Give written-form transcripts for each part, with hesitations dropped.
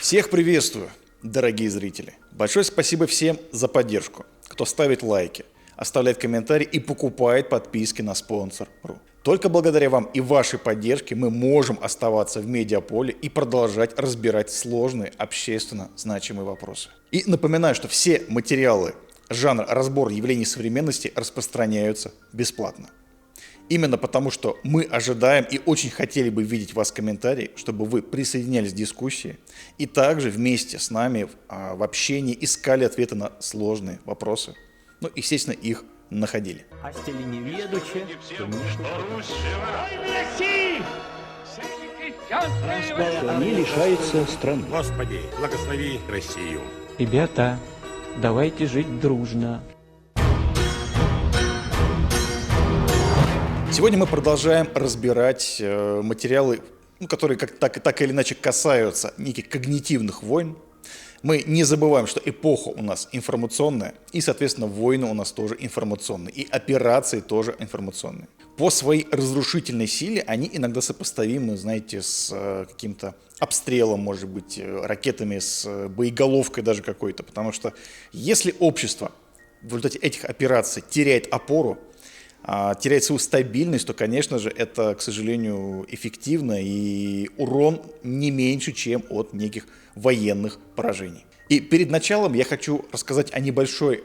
Всех приветствую, дорогие зрители. Большое спасибо всем за поддержку, кто ставит лайки, оставляет комментарии и покупает подписки на Sponsor.ru. Только благодаря вам и вашей поддержке мы можем оставаться в медиаполе и продолжать разбирать сложные общественно значимые вопросы. И напоминаю, что все материалы жанра разбор явлений современности распространяются бесплатно. Именно потому, что мы ожидаем и очень хотели бы видеть вас в комментарии, чтобы вы присоединялись к дискуссии и также вместе с нами в общении искали ответы на сложные вопросы. Ну, естественно, их находили. А стили неведучи, Они лишаются страны. Господи, благослови Россию. Ребята, давайте жить дружно. Сегодня мы продолжаем разбирать материалы, которые так или иначе касаются неких когнитивных войн. Мы не забываем, что эпоха у нас информационная, и, соответственно, войны у нас тоже информационные, и операции тоже информационные. По своей разрушительной силе они иногда сопоставимы, знаете, с каким-то обстрелом, может быть, ракетами, с боеголовкой даже какой-то. Потому что если общество в результате этих операций теряет опору, теряет свою стабильность, то, конечно же, это, к сожалению, эффективно, и урон не меньше, чем от неких военных поражений. И перед началом я хочу рассказать о небольшой,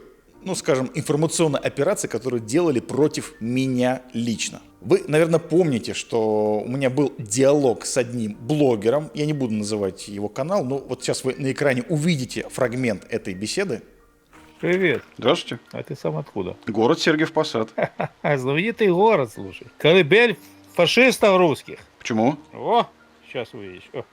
скажем, информационной операции, которую делали против меня лично. Вы, наверное, помните, что у меня был диалог с одним блогером, я не буду называть его канал, но вот сейчас вы на экране увидите фрагмент этой беседы. Привет. Здравствуйте. А ты сам откуда? Город Сергиев Посад. Знаменитый город, слушай. Колыбель фашистов русских. Почему? О, сейчас увидишь. О.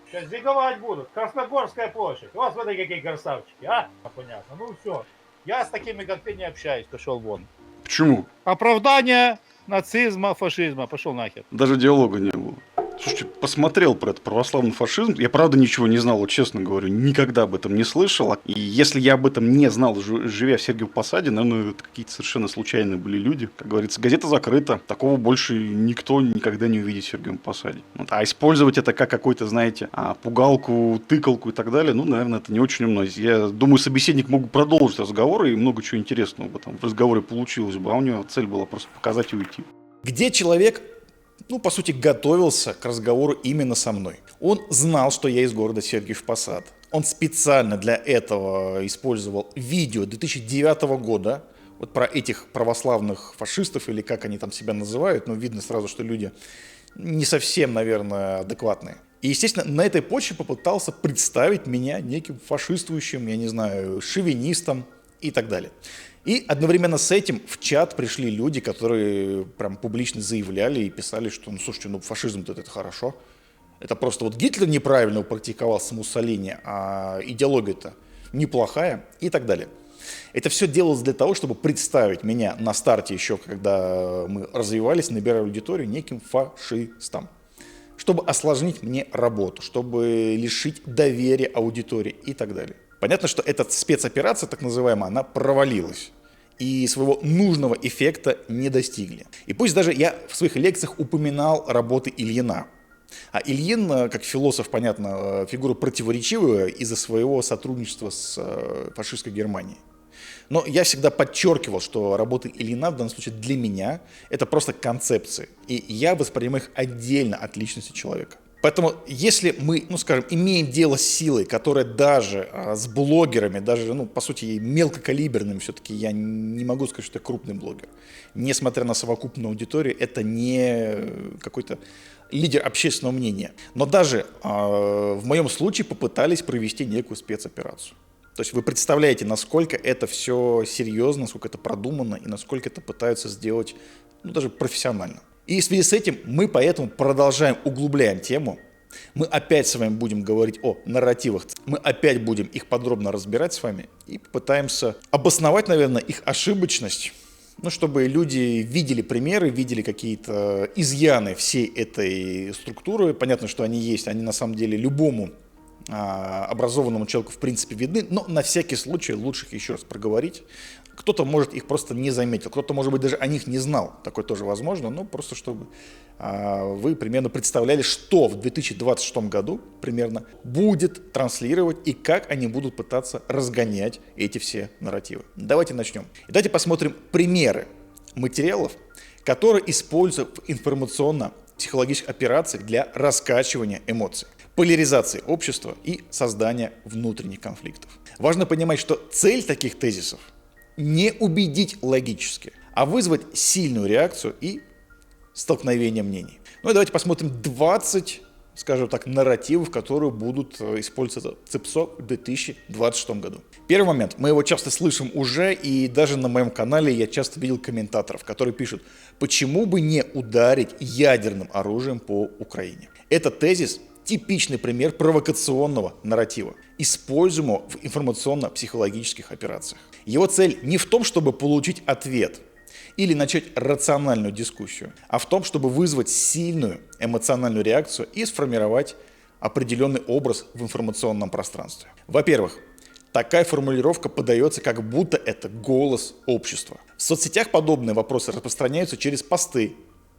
Сейчас диковать будут. Красногорская площадь. Вот смотри, какие красавчики, а? Понятно. Ну все. Я с такими, как ты, не общаюсь. Пошел вон. Почему? Оправдание нацизма, фашизма. Пошел нахер. Даже диалога не было. Слушайте, посмотрел про этот православный фашизм. Я правда ничего не знал, вот честно говорю, никогда об этом не слышал. И если я об этом не знал, живя в Сергиевом Посаде, наверное, это какие-то совершенно случайные были люди. Как говорится, газета закрыта. Такого больше никто никогда не увидит в Сергиевом Посаде. Вот. А использовать это как какой-то, знаете, пугалку, тыкалку и так далее, наверное, это не очень умно. Я думаю, собеседник мог бы продолжить разговор, и много чего интересного бы там в разговоре получилось бы. А у него цель была просто показать и уйти. Где человек, по сути, готовился к разговору именно со мной. Он знал, что я из города Сергиев Посад. Он специально для этого использовал видео 2009 года, вот про этих православных фашистов, или как они там себя называют, но видно сразу, что люди не совсем, наверное, адекватные. И, естественно, на этой почве попытался представить меня неким фашистующим, я не знаю, шовинистом и так далее. И одновременно с этим в чат пришли люди, которые прям публично заявляли и писали, что, слушайте, фашизм-то это хорошо. Это просто вот Гитлер неправильно практиковал с Муссолини, а идеология-то неплохая и так далее. Это все делалось для того, чтобы представить меня на старте еще, когда мы развивались, набирали аудиторию, неким фашистом. Чтобы осложнить мне работу, чтобы лишить доверия аудитории и так далее. Понятно, что эта спецоперация, так называемая, она провалилась. И своего нужного эффекта не достигли. И пусть даже я в своих лекциях упоминал работы Ильина. А Ильин, как философ, понятно, фигура противоречивая из-за своего сотрудничества с фашистской Германией. Но я всегда подчеркивал, что работы Ильина в данном случае для меня это просто концепции. И я воспринимаю их отдельно от личности человека. Поэтому, если мы, скажем, имеем дело с силой, которая даже с блогерами, даже, по сути, мелкокалиберными, все-таки я не могу сказать, что это крупный блогер, несмотря на совокупную аудиторию, это не какой-то лидер общественного мнения. Но даже в моем случае попытались провести некую спецоперацию. То есть вы представляете, насколько это все серьезно, насколько это продумано и насколько это пытаются сделать, даже профессионально. И в связи с этим мы поэтому продолжаем, углубляем тему. Мы опять с вами будем говорить о нарративах. Мы опять будем их подробно разбирать с вами и попытаемся обосновать, наверное, их ошибочность, чтобы люди видели примеры, видели какие-то изъяны всей этой структуры. Понятно, что они есть, они на самом деле любому образованному человеку в принципе видны, но на всякий случай лучше их еще раз проговорить. Кто-то, может, их просто не заметил, кто-то, может быть, даже о них не знал. Такое тоже возможно, но просто чтобы вы примерно представляли, что в 2026 году примерно будет транслировать и как они будут пытаться разгонять эти все нарративы. Давайте начнем. И давайте посмотрим примеры материалов, которые используются в информационно-психологических операциях для раскачивания эмоций, поляризации общества и создания внутренних конфликтов. Важно понимать, что цель таких тезисов не убедить логически, а вызвать сильную реакцию и столкновение мнений. Ну и давайте посмотрим 20, скажем так, нарративов, которые будут использоваться ЦИПСО в 2026 году. Первый момент. Мы его часто слышим уже, и даже на моем канале я часто видел комментаторов, которые пишут, почему бы не ударить ядерным оружием по Украине. Этот тезис – типичный пример провокационного нарратива, используемого в информационно-психологических операциях. Его цель не в том, чтобы получить ответ или начать рациональную дискуссию, а в том, чтобы вызвать сильную эмоциональную реакцию и сформировать определенный образ в информационном пространстве. Во-первых, такая формулировка подается, как будто это голос общества. В соцсетях подобные вопросы распространяются через посты,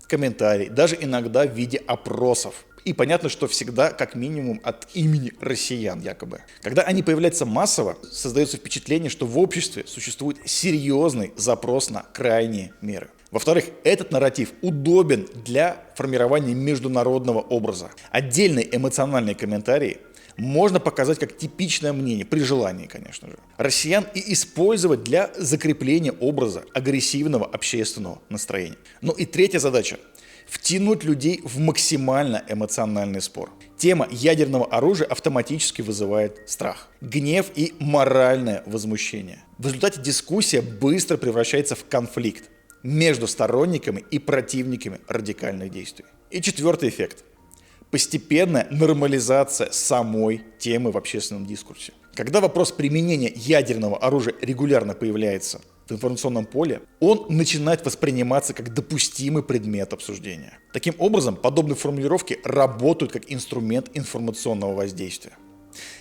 комментарии, даже иногда в виде опросов. И понятно, что всегда как минимум от имени россиян якобы. Когда они появляются массово, создается впечатление, что в обществе существует серьезный запрос на крайние меры. Во-вторых, этот нарратив удобен для формирования международного образа. Отдельные эмоциональные комментарии можно показать как типичное мнение, при желании, конечно же, россиян и использовать для закрепления образа агрессивного общественного настроения. Ну и третья задача – втянуть людей в максимально эмоциональный спор. Тема ядерного оружия автоматически вызывает страх, гнев и моральное возмущение. В результате дискуссия быстро превращается в конфликт между сторонниками и противниками радикальных действий. И четвертый эффект – постепенная нормализация самой темы в общественном дискурсе. Когда вопрос применения ядерного оружия регулярно появляется в информационном поле, он начинает восприниматься как допустимый предмет обсуждения. Таким образом, подобные формулировки работают как инструмент информационного воздействия.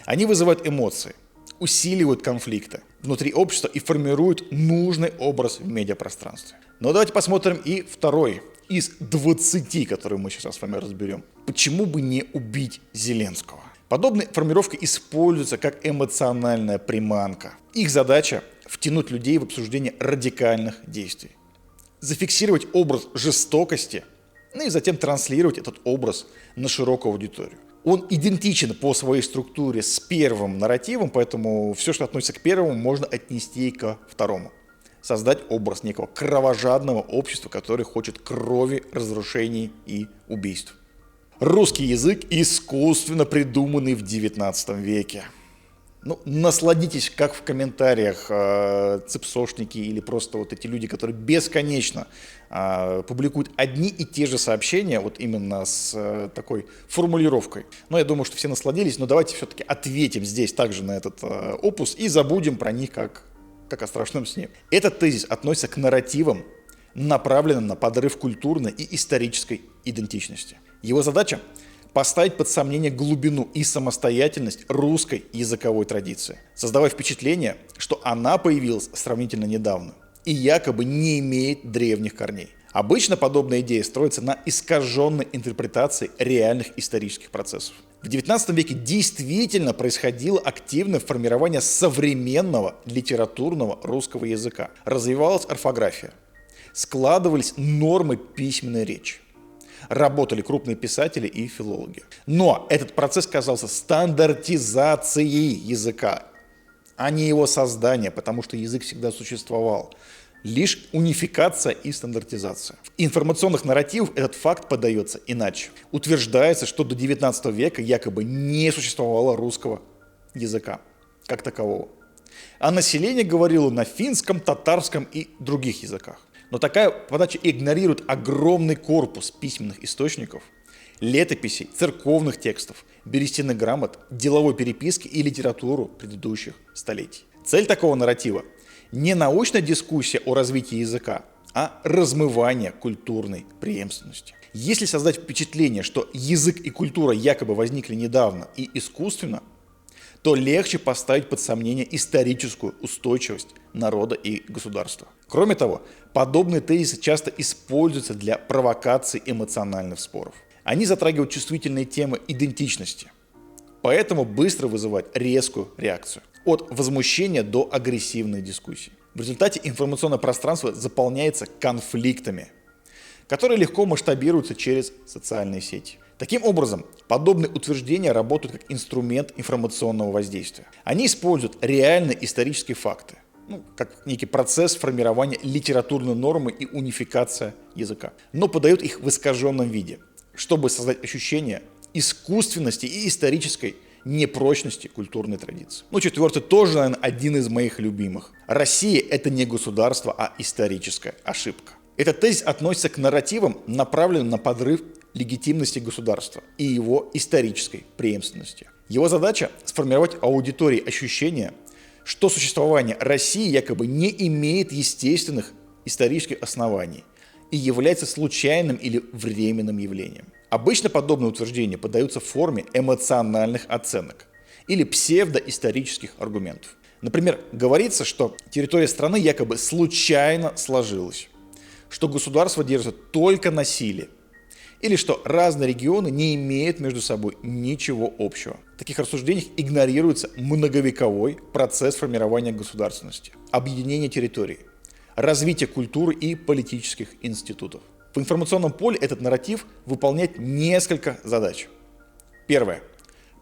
Они вызывают эмоции, усиливают конфликты внутри общества и формируют нужный образ в медиапространстве. Но давайте посмотрим и второй из 20, которые мы сейчас с вами разберем. Почему бы не убить Зеленского? Подобные формулировки используются как эмоциональная приманка. Их задача – втянуть людей в обсуждение радикальных действий, зафиксировать образ жестокости, ну и затем транслировать этот образ на широкую аудиторию. Он идентичен по своей структуре с первым нарративом, поэтому все, что относится к первому, можно отнести и ко второму. Создать образ некого кровожадного общества, которое хочет крови, разрушений и убийств. Русский язык искусственно придуманный в 19 веке. Ну, насладитесь, как в комментариях ЦИПСОшники или просто вот эти люди, которые бесконечно публикуют одни и те же сообщения, вот именно с такой формулировкой. Но я думаю, что все насладились, но давайте все-таки ответим здесь также на этот опус и забудем про них как о страшном сне. Этот тезис относится к нарративам, направленным на подрыв культурной и исторической идентичности. Его задача – поставить под сомнение глубину и самостоятельность русской языковой традиции, создавая впечатление, что она появилась сравнительно недавно и якобы не имеет древних корней. Обычно подобная идея строится на искаженной интерпретации реальных исторических процессов. В XIX веке действительно происходило активное формирование современного литературного русского языка. Развивалась орфография, складывались нормы письменной речи. Работали крупные писатели и филологи. Но этот процесс казался стандартизацией языка, а не его создания, потому что язык всегда существовал. Лишь унификация и стандартизация. В информационных нарративах этот факт подается иначе. Утверждается, что до 19 века якобы не существовало русского языка как такового. А население говорило на финском, татарском и других языках. Но такая подача игнорирует огромный корпус письменных источников, летописей, церковных текстов, берестяных грамот, деловой переписки и литературу предыдущих столетий. Цель такого нарратива – не научная дискуссия о развитии языка, а размывание культурной преемственности. Если создать впечатление, что язык и культура якобы возникли недавно и искусственно, то легче поставить под сомнение историческую устойчивость народа и государства. Кроме того, подобные тезисы часто используются для провокации эмоциональных споров. Они затрагивают чувствительные темы идентичности, поэтому быстро вызывают резкую реакцию. От возмущения до агрессивной дискуссии. В результате информационное пространство заполняется конфликтами, которые легко масштабируются через социальные сети. Таким образом, подобные утверждения работают как инструмент информационного воздействия. Они используют реальные исторические факты, как некий процесс формирования литературной нормы и унификация языка, но подают их в искаженном виде, чтобы создать ощущение искусственности и исторической непрочности культурной традиции. Четвертый тоже, наверное, один из моих любимых. Россия – это не государство, а историческая ошибка. Этот тезис относится к нарративам, направленным на подрыв легитимности государства и его исторической преемственности. Его задача – сформировать аудитории ощущение, что существование России якобы не имеет естественных исторических оснований и является случайным или временным явлением. Обычно подобные утверждения подаются в форме эмоциональных оценок или псевдоисторических аргументов. Например, говорится, что территория страны якобы случайно сложилась, что государство держится только на силе, или что разные регионы не имеют между собой ничего общего. В таких рассуждениях игнорируется многовековой процесс формирования государственности, объединения территорий, развития культуры и политических институтов. В информационном поле этот нарратив выполняет несколько задач. Первое.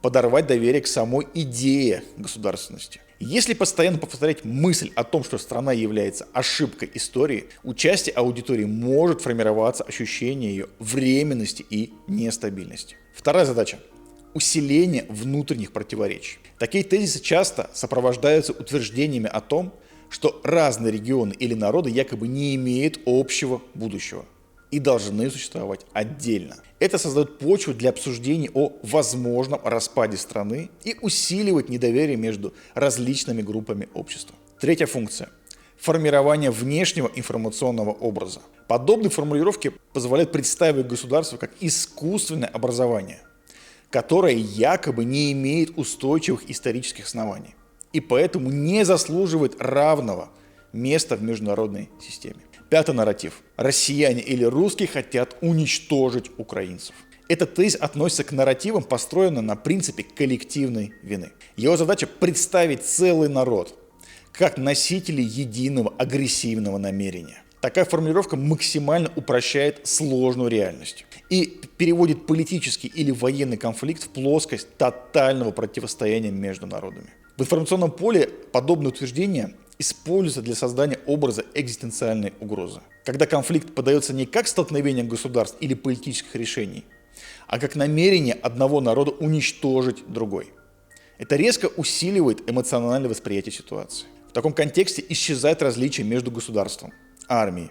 Подорвать доверие к самой идее государственности. Если постоянно повторять мысль о том, что страна является ошибкой истории, у части аудитории может формироваться ощущение ее временности и нестабильности. Вторая задача – усиление внутренних противоречий. Такие тезисы часто сопровождаются утверждениями о том, что разные регионы или народы якобы не имеют общего будущего и должны существовать отдельно. Это создает почву для обсуждений о возможном распаде страны и усиливает недоверие между различными группами общества. Третья функция – формирование внешнего информационного образа. Подобные формулировки позволяют представить государство как искусственное образование, которое якобы не имеет устойчивых исторических оснований и поэтому не заслуживает равного места в международной системе. Пятый нарратив. Россияне или русские хотят уничтожить украинцев. Этот тезис относится к нарративам, построенным на принципе коллективной вины. Его задача – представить целый народ как носители единого агрессивного намерения. Такая формулировка максимально упрощает сложную реальность и переводит политический или военный конфликт в плоскость тотального противостояния между народами. В информационном поле подобные утверждения используется для создания образа экзистенциальной угрозы, когда конфликт подается не как столкновение государств или политических решений, а как намерение одного народа уничтожить другой. Это резко усиливает эмоциональное восприятие ситуации. В таком контексте исчезает различие между государством, армией,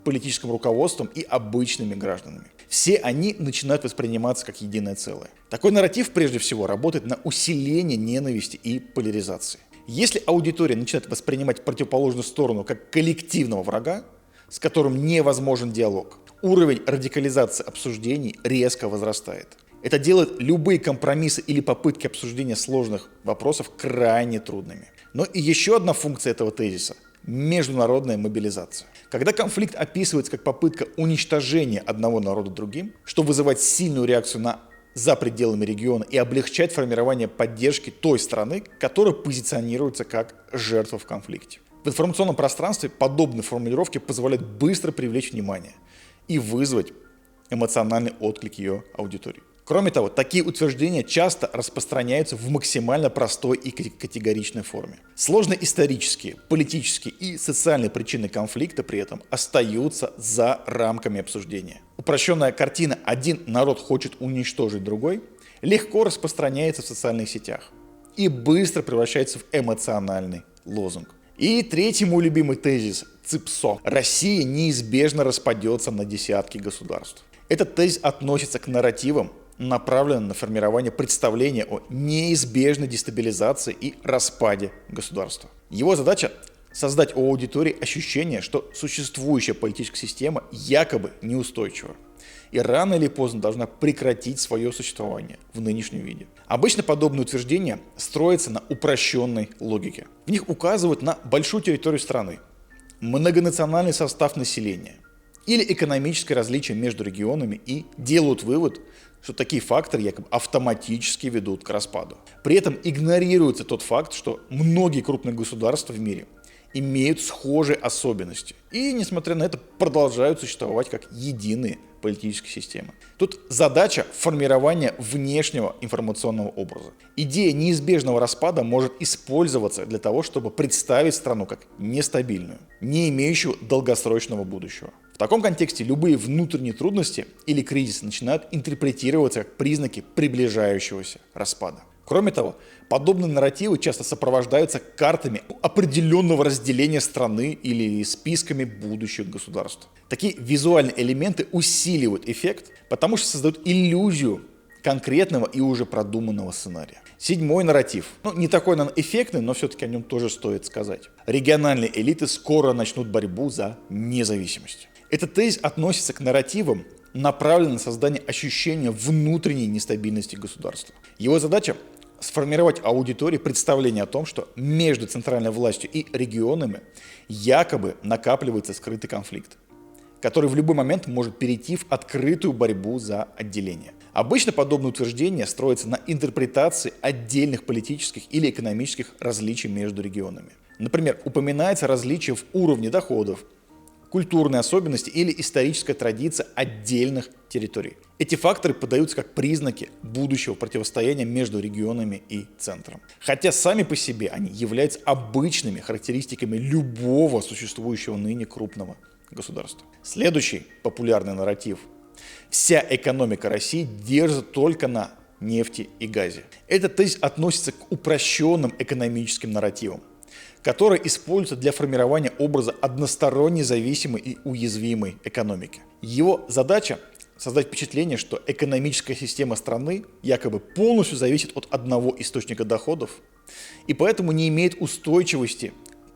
политическим руководством и обычными гражданами. Все они начинают восприниматься как единое целое. Такой нарратив прежде всего работает на усиление ненависти и поляризации. Если аудитория начинает воспринимать противоположную сторону как коллективного врага, с которым невозможен диалог, уровень радикализации обсуждений резко возрастает. Это делает любые компромиссы или попытки обсуждения сложных вопросов крайне трудными. Но и еще одна функция этого тезиса – международная мобилизация. Когда конфликт описывается как попытка уничтожения одного народа другим, что вызывает сильную реакцию за пределами региона и облегчает формирование поддержки той страны, которая позиционируется как жертва в конфликте. В информационном пространстве подобные формулировки позволяют быстро привлечь внимание и вызвать эмоциональный отклик ее аудитории. Кроме того, такие утверждения часто распространяются в максимально простой и категоричной форме. Сложные исторические, политические и социальные причины конфликта при этом остаются за рамками обсуждения. Упрощенная картина «один народ хочет уничтожить другой» легко распространяется в социальных сетях и быстро превращается в эмоциональный лозунг. И третий мой любимый тезис – ЦИПСО. Россия неизбежно распадется на десятки государств. Этот тезис относится к нарративам, направленным на формирование представления о неизбежной дестабилизации и распаде государства. Его задача – создать у аудитории ощущение, что существующая политическая система якобы неустойчива и рано или поздно должна прекратить свое существование в нынешнем виде. Обычно подобные утверждения строятся на упрощенной логике. В них указывают на большую территорию страны, многонациональный состав населения или экономическое различие между регионами и делают вывод, что такие факторы якобы автоматически ведут к распаду. При этом игнорируется тот факт, что многие крупные государства в мире имеют схожие особенности и, несмотря на это, продолжают существовать как единые политические системы. Тут задача формирования внешнего информационного образа. Идея неизбежного распада может использоваться для того, чтобы представить страну как нестабильную, не имеющую долгосрочного будущего. В таком контексте любые внутренние трудности или кризисы начинают интерпретироваться как признаки приближающегося распада. Кроме того, подобные нарративы часто сопровождаются картами определенного разделения страны или списками будущих государств. Такие визуальные элементы усиливают эффект, потому что создают иллюзию конкретного и уже продуманного сценария. Седьмой нарратив. Не такой, наверное, эффектный, но все-таки о нем тоже стоит сказать. Региональные элиты скоро начнут борьбу за независимость. Этот тезис относится к нарративам, направленным на создание ощущения внутренней нестабильности государства. Его задача – сформировать аудитории представление о том, что между центральной властью и регионами якобы накапливается скрытый конфликт, который в любой момент может перейти в открытую борьбу за отделение. Обычно подобные утверждения строятся на интерпретации отдельных политических или экономических различий между регионами. Например, упоминается различие в уровне доходов, культурные особенности или историческая традиция отдельных территорий. Эти факторы подаются как признаки будущего противостояния между регионами и центром. Хотя сами по себе они являются обычными характеристиками любого существующего ныне крупного государства. Следующий популярный нарратив. Вся экономика России держится только на нефти и газе. Этот тезис относится к упрощенным экономическим нарративам, которые используются для формирования образа односторонне зависимой и уязвимой экономики. Его задача – создать впечатление, что экономическая система страны якобы полностью зависит от одного источника доходов и поэтому не имеет устойчивости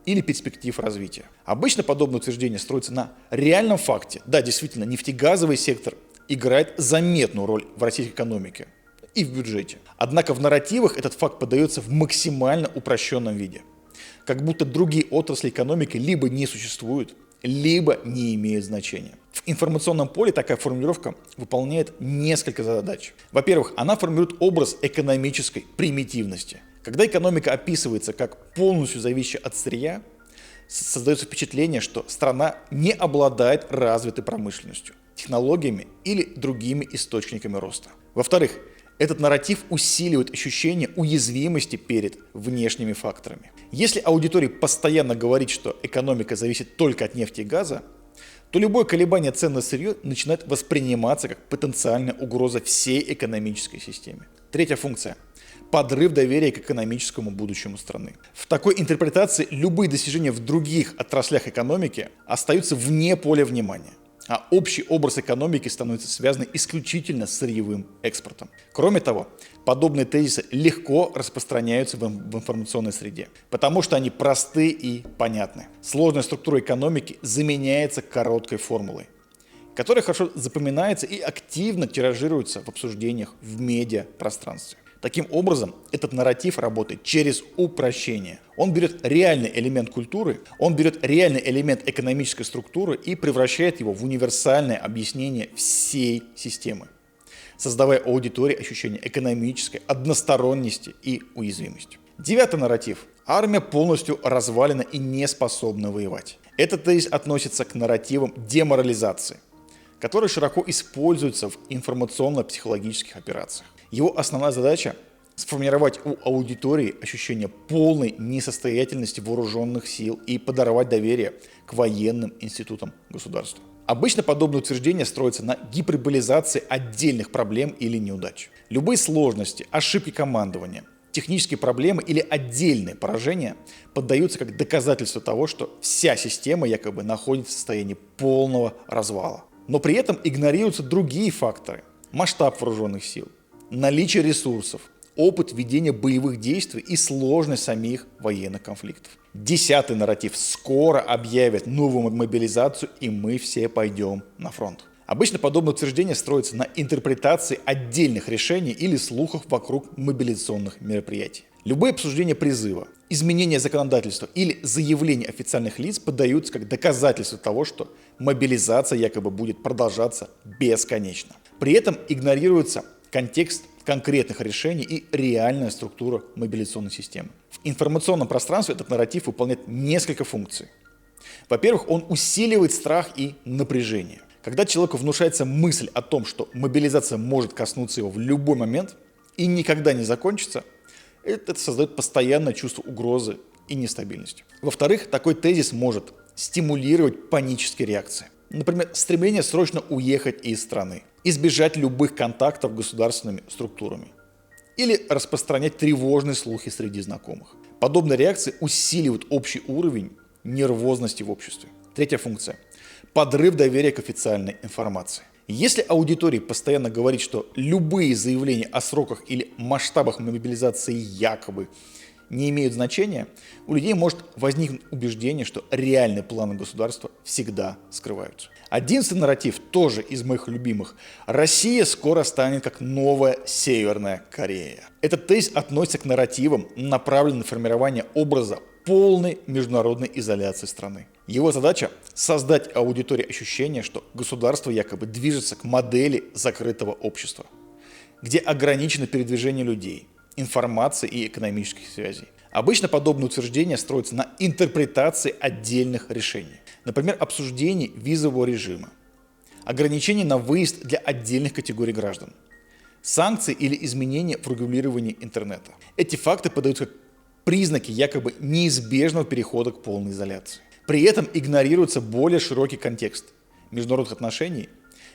или перспектив развития. Обычно подобное утверждение строится на реальном факте. Да, действительно, нефтегазовый сектор играет заметную роль в российской экономике и в бюджете. Однако в нарративах этот факт подается в максимально упрощенном виде. Как будто другие отрасли экономики либо не существуют, либо не имеют значения. В информационном поле такая формулировка выполняет несколько задач. Во-первых, она формирует образ экономической примитивности. Когда экономика описывается как полностью зависящая от сырья, создается впечатление, что страна не обладает развитой промышленностью, технологиями или другими источниками роста. Во-вторых, этот нарратив усиливает ощущение уязвимости перед внешними факторами. Если аудитории постоянно говорит, что экономика зависит только от нефти и газа, то любое колебание цен на сырье начинает восприниматься как потенциальная угроза всей экономической системе. Третья функция – подрыв доверия к экономическому будущему страны. В такой интерпретации любые достижения в других отраслях экономики остаются вне поля внимания, а общий образ экономики становится связан исключительно с сырьевым экспортом. Кроме того, подобные тезисы легко распространяются в информационной среде, потому что они просты и понятны. Сложная структура экономики заменяется короткой формулой, которая хорошо запоминается и активно тиражируется в обсуждениях в медиапространстве. Таким образом, этот нарратив работает через упрощение. Он берет реальный элемент культуры, он берет реальный элемент экономической структуры и превращает его в универсальное объяснение всей системы, создавая аудитории ощущение экономической односторонности и уязвимости. Девятый нарратив. Армия полностью развалена и не способна воевать. Этот тезис относится к нарративам деморализации, которые широко используются в информационно-психологических операциях. Его основная задача – сформировать у аудитории ощущение полной несостоятельности вооруженных сил и подорвать доверие к военным институтам государства. Обычно подобные утверждения строятся на гиперболизации отдельных проблем или неудач. Любые сложности, ошибки командования, технические проблемы или отдельные поражения поддаются как доказательство того, что вся система якобы находится в состоянии полного развала. Но при этом игнорируются другие факторы – масштаб вооруженных сил, наличие ресурсов, опыт ведения боевых действий и сложность самих военных конфликтов. Десятый нарратив. Скоро объявят новую мобилизацию, и мы все пойдем на фронт. Обычно подобное утверждение строится на интерпретации отдельных решений или слухов вокруг мобилизационных мероприятий. Любые обсуждения призыва, изменения законодательства или заявления официальных лиц подаются как доказательство того, что мобилизация якобы будет продолжаться бесконечно. При этом игнорируется контекст конкретных решений и реальная структура мобилизационной системы. В информационном пространстве этот нарратив выполняет несколько функций. Во-первых, он усиливает страх и напряжение. Когда человеку внушается мысль о том, что мобилизация может коснуться его в любой момент и никогда не закончится, это создает постоянное чувство угрозы и нестабильности. Во-вторых, такой тезис может стимулировать панические реакции. Например, стремление срочно уехать из страны, избежать любых контактов с государственными структурами или распространять тревожные слухи среди знакомых. Подобные реакции усиливают общий уровень нервозности в обществе. Третья функция – подрыв доверия к официальной информации. Если аудитории постоянно говорит, что любые заявления о сроках или масштабах мобилизации якобы не имеют значения, у людей может возникнуть убеждение, что реальные планы государства всегда скрываются. 11-й нарратив, тоже из моих любимых. Россия скоро станет как новая Северная Корея. Этот тезис относится к нарративам, направленным на формирование образа полной международной изоляции страны. Его задача – создать аудитории ощущение, что государство якобы движется к модели закрытого общества, где ограничено передвижение людей, информации и экономических связей. Обычно подобные утверждения строятся на интерпретации отдельных решений, например, обсуждении визового режима, ограничений на выезд для отдельных категорий граждан, санкций или изменения в регулировании интернета. Эти факты подаются как признаки якобы неизбежного перехода к полной изоляции. При этом игнорируется более широкий контекст международных отношений,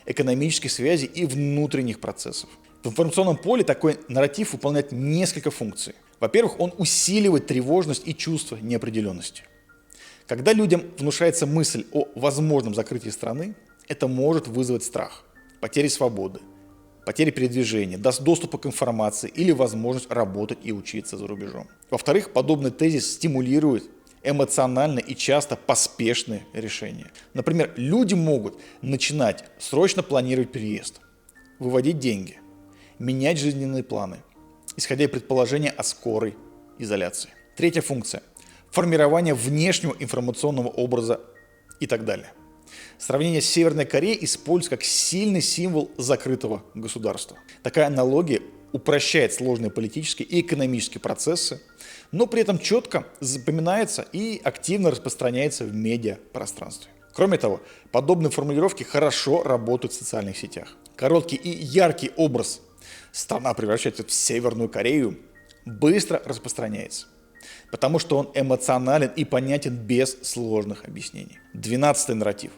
экономических связей и внутренних процессов. В информационном поле такой нарратив выполняет несколько функций. Во-первых, он усиливает тревожность и чувство неопределенности. Когда людям внушается мысль о возможном закрытии страны, это может вызвать страх, потери свободы, потери передвижения, доступа к информации или возможность работать и учиться за рубежом. Во-вторых, подобный тезис стимулирует эмоциональные и часто поспешные решения. Например, люди могут начинать срочно планировать переезд, выводить деньги, менять жизненные планы, исходя из предположения о скорой изоляции. Третья функция – формирование внешнего информационного образа и так далее. Сравнение с Северной Кореей используется как сильный символ закрытого государства. Такая аналогия упрощает сложные политические и экономические процессы, но при этом четко запоминается и активно распространяется в медиапространстве. Кроме того, подобные формулировки хорошо работают в социальных сетях. Короткий и яркий образ «страна превращается в Северную Корею» быстро распространяется, потому что он эмоционален и понятен без сложных объяснений. 12-й нарратив.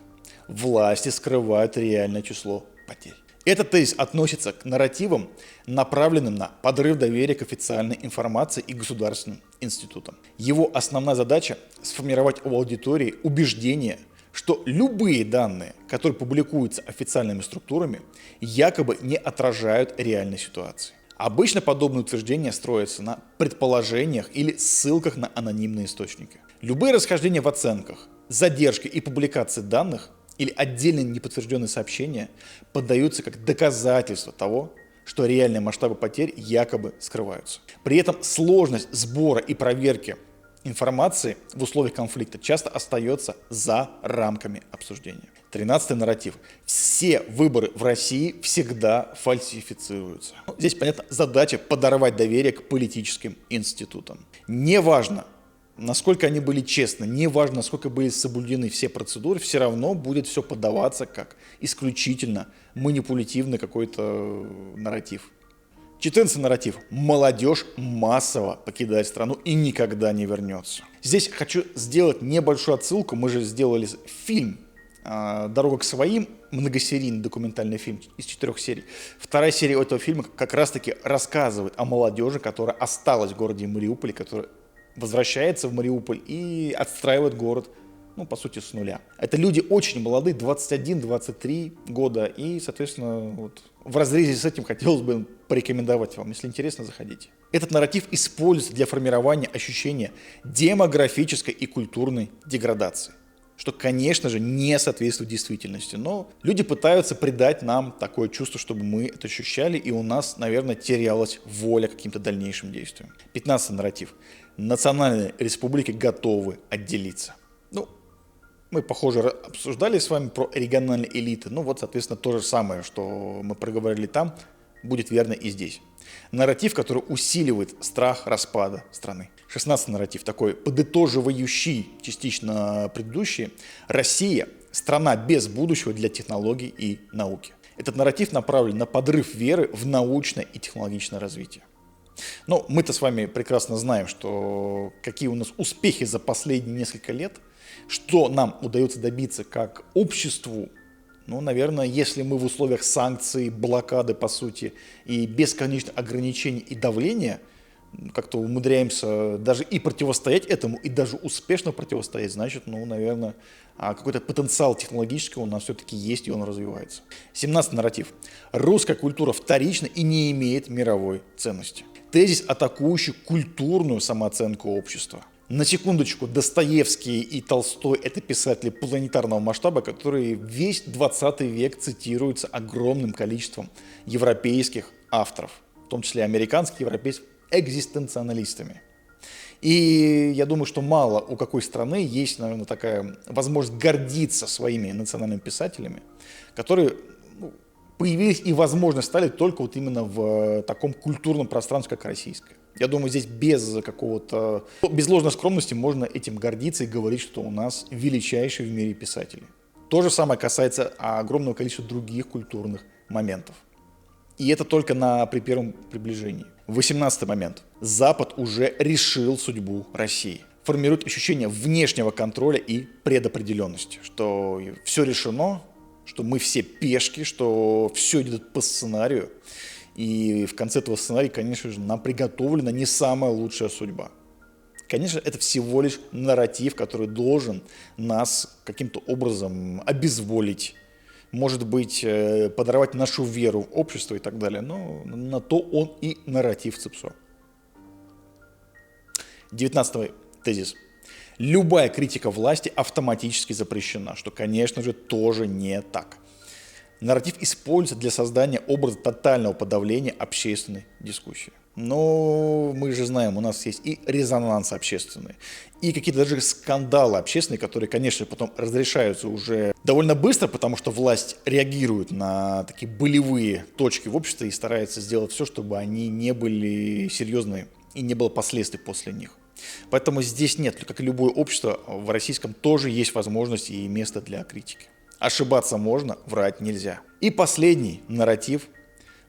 Власти скрывают реальное число потерь. Этот тезис относится к нарративам, направленным на подрыв доверия к официальной информации и государственным институтам. Его основная задача – сформировать у аудитории убеждение, что любые данные, которые публикуются официальными структурами, якобы не отражают реальной ситуации. Обычно подобные утверждения строятся на предположениях или ссылках на анонимные источники. Любые расхождения в оценках, задержки и публикации данных или отдельные неподтвержденные сообщения поддаются как доказательство того, что реальные масштабы потерь якобы скрываются. При этом сложность сбора и проверки информации в условиях конфликта часто остается за рамками обсуждения. 13-й нарратив. Все выборы в России всегда фальсифицируются. Здесь, понятно, задача подорвать доверие к политическим институтам. Неважно, насколько они были честны, неважно, насколько были соблюдены все процедуры, все равно будет все подаваться как исключительно манипулятивный какой-то нарратив. 14-й нарратив. Молодежь массово покидает страну и никогда не вернется. Здесь хочу сделать небольшую отсылку. Мы же сделали фильм «Дорога к своим», многосерийный документальный фильм из 4 серий. Вторая серия этого фильма как раз-таки рассказывает о молодежи, которая осталась в городе Мариуполе, которая возвращается в Мариуполь и отстраивает город, по сути, с нуля. Это люди очень молодые, 21-23 года, и, соответственно, в разрезе с этим хотелось бы порекомендовать вам. Если интересно, заходите. Этот нарратив используется для формирования ощущения демографической и культурной деградации. что, конечно же, не соответствует действительности. Но люди пытаются придать нам такое чувство, чтобы мы это ощущали, и у нас, наверное, терялась воля к каким-то дальнейшим действиям. 15-й нарратив. Национальные республики готовы отделиться. Ну, мы, похоже, обсуждали с вами про региональные элиты. Ну вот, соответственно, то же самое, что мы проговорили там, будет верно и здесь. Нарратив, который усиливает страх распада страны. 16-й нарратив, такой подытоживающий частично предыдущий. Россия – страна без будущего для технологий и науки. Этот нарратив направлен на подрыв веры в научное и технологичное развитие. Но мы-то с вами прекрасно знаем, что какие у нас успехи за последние несколько лет, что нам удается добиться как обществу. Ну, наверное, если мы в условиях санкций, блокады, по сути, и бесконечных ограничений и давления как-то умудряемся даже и противостоять этому, и даже успешно противостоять, значит, ну, наверное, какой-то потенциал технологический у нас все-таки есть, и он развивается. 17-й нарратив. Русская культура вторична и не имеет мировой ценности. Тезис, атакующий культурную самооценку общества. На секундочку, Достоевский и Толстой – это писатели планетарного масштаба, которые весь 20 век цитируются огромным количеством европейских авторов, в том числе американских, европейских, экзистенциалистами. И я думаю, что мало у какой страны есть, наверное, такая возможность гордиться своими национальными писателями, которые появились и, возможно, стали только вот именно в таком культурном пространстве, как российское. Я думаю, здесь без ложной скромности можно этим гордиться и говорить, что у нас величайшие в мире писатели. То же самое касается огромного количества других культурных моментов. И это только при первом приближении. 18-й момент. Запад уже решил судьбу России. Формирует ощущение внешнего контроля и предопределенности, что все решено, что мы все пешки, что все идет по сценарию. И в конце этого сценария, конечно же, нам приготовлена не самая лучшая судьба. Конечно, это всего лишь нарратив, который должен нас каким-то образом обезволить, может быть, подорвать нашу веру в общество и так далее. Но на то он и нарратив ЦИПСО. 19-й тезис. Любая критика власти автоматически запрещена, что, конечно же, тоже не так. Нарратив используется для создания образа тотального подавления общественной дискуссии. Но мы же знаем, у нас есть и резонанс общественный, и какие-то даже скандалы общественные, которые, конечно, потом разрешаются уже довольно быстро, потому что власть реагирует на такие болевые точки в обществе и старается сделать все, чтобы они не были серьезные и не было последствий после них. Поэтому здесь нет, как и любое общество, в российском тоже есть возможность и место для критики. Ошибаться можно, врать нельзя. И последний нарратив.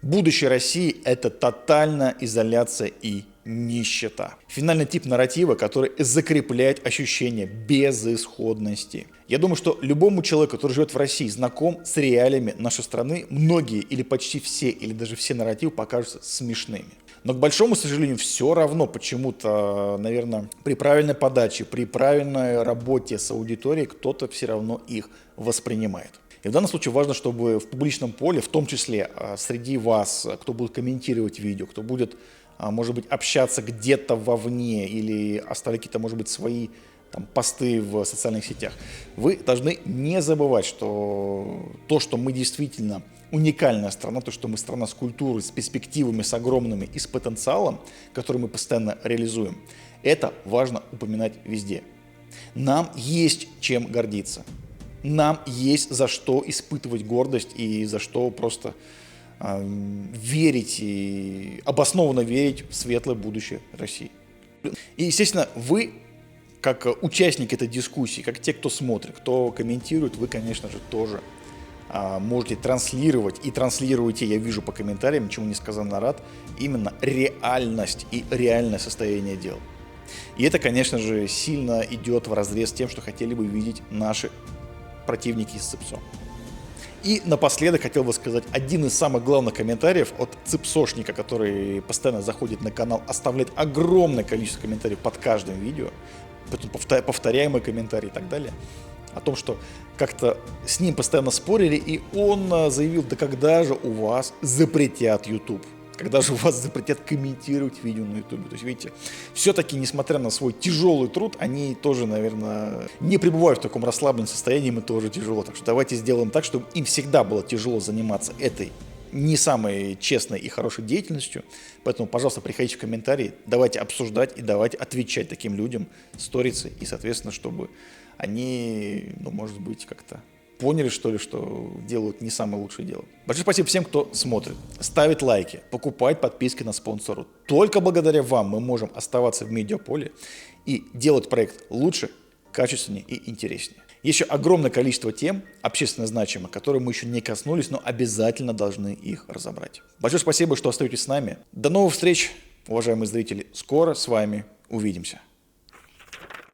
Будущее России – это тотальная изоляция и нищета. Финальный тип нарратива, который закрепляет ощущение безысходности. Я думаю, что любому человеку, который живет в России, знаком с реалиями нашей страны, многие или почти все, или даже все нарративы покажутся смешными. Но, к большому сожалению, все равно почему-то, наверное, при правильной подаче, при правильной работе с аудиторией кто-то все равно их воспринимает. И в данном случае важно, чтобы в публичном поле, в том числе среди вас, кто будет комментировать видео, кто будет, может быть, общаться где-то вовне или оставлять какие-то, может быть, свои посты в социальных сетях, вы должны не забывать, что то, что мы действительно уникальная страна, то, что мы страна с культурой, с перспективами, с огромными и с потенциалом, который мы постоянно реализуем, это важно упоминать везде. Нам есть чем гордиться. Нам есть за что испытывать гордость и за что просто верить и обоснованно верить в светлое будущее России. И, естественно, вы, как участник этой дискуссии, как те, кто смотрит, кто комментирует, вы, конечно же, тоже можете транслировать, и транслируете, я вижу по комментариям, чему несказанно рад, именно реальность и реальное состояние дел. И это, конечно же, сильно идет вразрез с тем, что хотели бы видеть наши противники из ЦИПСО. И напоследок хотел бы сказать один из самых главных комментариев от ЦИПСОшника, который постоянно заходит на канал, оставляет огромное количество комментариев под каждым видео, потом повторяемые комментарии и так далее, о том, что как-то с ним постоянно спорили, и он заявил, да когда же у вас запретят YouTube? когда же у вас запретят комментировать видео на YouTube. То есть, видите, все-таки, несмотря на свой тяжелый труд, они тоже, наверное, не пребывают в таком расслабленном состоянии, им тоже тяжело. Так что давайте сделаем так, чтобы им всегда было тяжело заниматься этой не самой честной и хорошей деятельностью. Поэтому, пожалуйста, приходите в комментарии, давайте обсуждать и давайте отвечать таким людям сторицы. И, соответственно, чтобы они, ну, может быть, как-то поняли, что ли, что делают не самое лучшее дело. Большое спасибо всем, кто смотрит, ставит лайки, покупает подписки на спонсору. Только благодаря вам мы можем оставаться в медиаполе и делать проект лучше, качественнее и интереснее. Еще огромное количество тем, общественно значимых, которые мы еще не коснулись, но обязательно должны их разобрать. Большое спасибо, что остаетесь с нами. До новых встреч, уважаемые зрители. Скоро с вами увидимся.